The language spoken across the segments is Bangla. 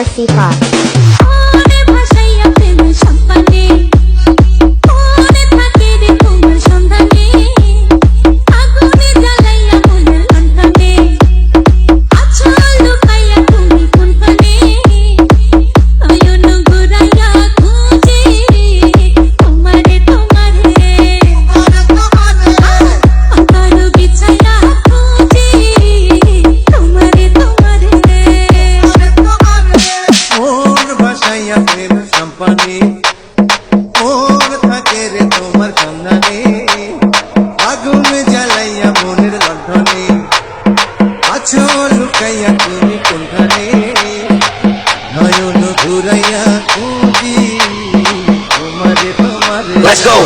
Sifa. আগুন জ্বালাইয়া মনের লণ্ঠনে আছো লুকাইয়া তুমি কোনখানে নয়ন ঘুরাইয়া খুঁজি তোমারে তোমারে Let's go!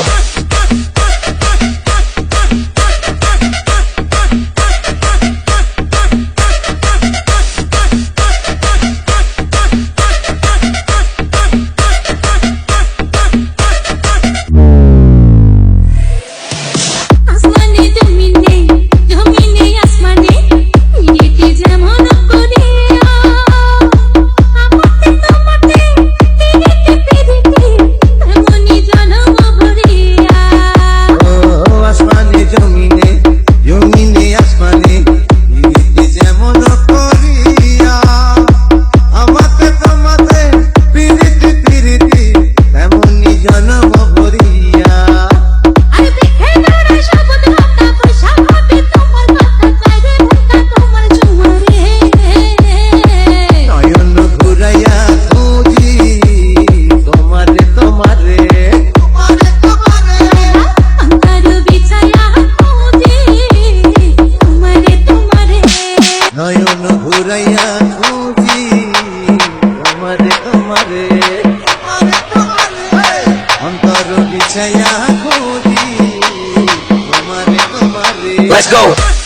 নয়ন ঘুরাইয়া খুঁজি তোমারে তোমারে অন্তর বিছাইয়া খুঁজি তোমারে তোমারে Let's go!